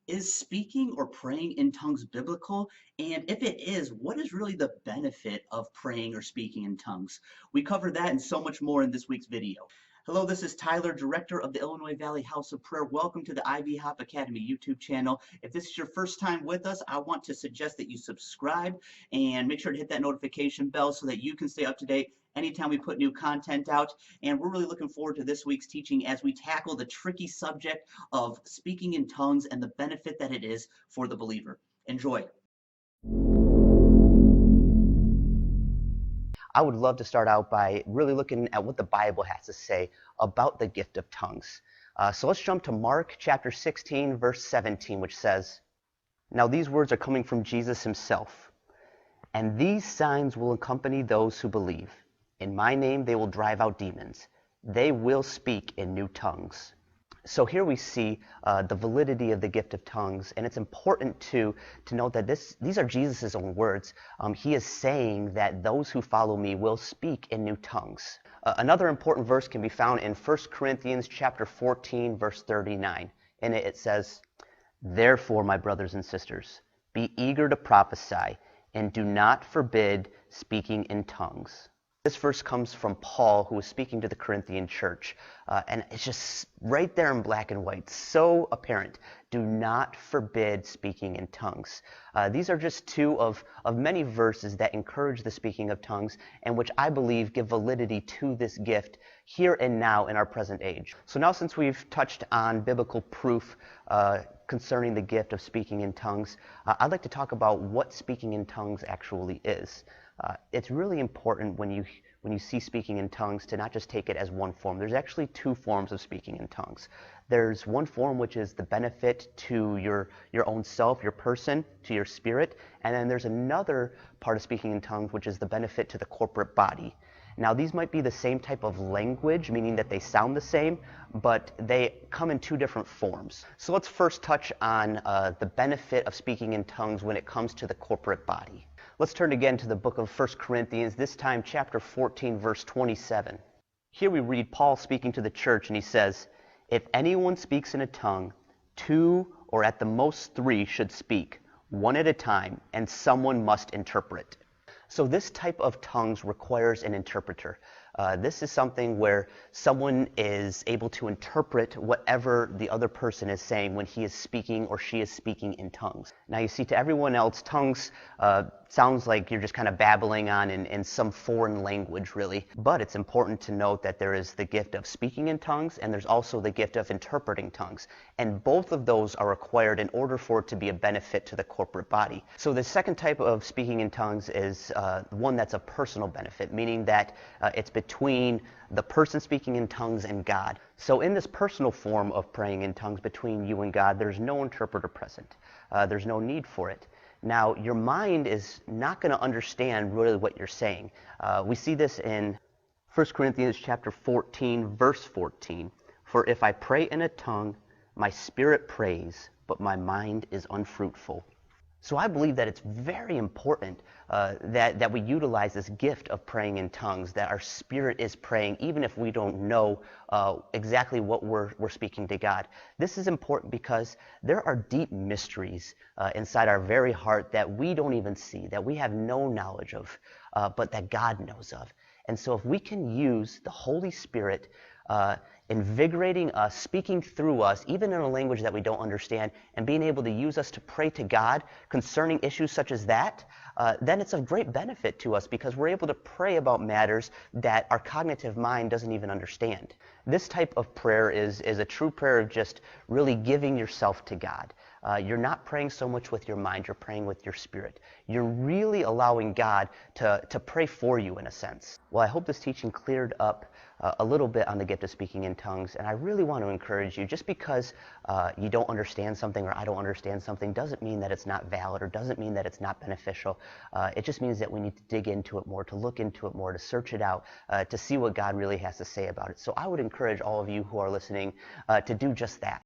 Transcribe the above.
Is speaking or praying in tongues biblical? And if it is, what is really the benefit of praying or speaking in tongues? We cover that and so much more in this week's video. Hello, this is Tyler, director of the Illinois Valley House of Prayer. Welcome to the Ivy Hop Academy YouTube channel. If this is your first time with us, I want to suggest that you subscribe and make sure to hit that notification bell so that you can stay up to date anytime we put new content out. And we're really looking forward to this week's teaching as we tackle the tricky subject of speaking in tongues and the benefit that it is for the believer. Enjoy. I would love to start out by really looking at what the Bible has to say about the gift of tongues. So let's jump to Mark chapter 16, verse 17, which says, "Now these words are coming from Jesus himself. And these signs will accompany those who believe. In my name they will drive out demons. They will speak in new tongues." So here we see the validity of the gift of tongues, and it's important to note that these are Jesus' own words. He is saying that those who follow me will speak in new tongues. Another important verse can be found in 1 Corinthians chapter 14, verse 39. In it says, "Therefore, my brothers and sisters, be eager to prophesy, and do not forbid speaking in tongues." This verse comes from Paul, who was speaking to the Corinthian church, and it's just right there in black and white, so apparent. Do not forbid speaking in tongues. These are just two of many verses that encourage the speaking of tongues, and which I believe give validity to this gift here and now in our present age. So now, since we've touched on biblical proof concerning the gift of speaking in tongues, I'd like to talk about what speaking in tongues actually is. It's really important when you see speaking in tongues to not just take it as one form. There's actually two forms of speaking in tongues. There's one form which is the benefit to your own self, your person, to your spirit, and then there's another part of speaking in tongues which is the benefit to the corporate body. Now, these might be the same type of language, meaning that they sound the same, but they come in two different forms. So let's first touch on the benefit of speaking in tongues when it comes to the corporate body. Let's turn again to the book of 1 Corinthians, this time chapter 14, verse 27. Here we read Paul speaking to the church, and he says, "If anyone speaks in a tongue, 2 or at the most 3 should speak, one at a time, and someone must interpret." So this type of tongues requires an interpreter. This is something where someone is able to interpret whatever the other person is saying when he is speaking or she is speaking in tongues. Now you see, to everyone else, tongues sounds like you're just kind of babbling on in some foreign language, really. But it's important to note that there is the gift of speaking in tongues, and there's also the gift of interpreting tongues. And both of those are required in order for it to be a benefit to the corporate body. So the second type of speaking in tongues is one that's a personal benefit, meaning that it's between the person speaking in tongues and God. So in this personal form of praying in tongues between you and God, there's no interpreter present. There's no need for it. Now, your mind is not going to understand really what you're saying. We see this in 1 Corinthians chapter 14, verse 14. "For if I pray in a tongue, my spirit prays, but my mind is unfruitful." So I believe that it's very important that we utilize this gift of praying in tongues, that our spirit is praying, even if we don't know exactly what we're speaking to God. This is important because there are deep mysteries inside our very heart that we don't even see, that we have no knowledge of, but that God knows of. And so if we can use the Holy Spirit invigorating us, speaking through us, even in a language that we don't understand, and being able to use us to pray to God concerning issues such as that, then it's of great benefit to us because we're able to pray about matters that our cognitive mind doesn't even understand. This type of prayer is a true prayer of just really giving yourself to God. You're not praying so much with your mind, you're praying with your spirit. You're really allowing God to pray for you in a sense. Well, I hope this teaching cleared up a little bit on the gift of speaking in tongues, and I really want to encourage you, just because you don't understand something or I don't understand something doesn't mean that it's not valid or doesn't mean that it's not beneficial. It just means that we need to dig into it more, to look into it more, to search it out, to see what God really has to say about it. So I would encourage all of you who are listening to do just that.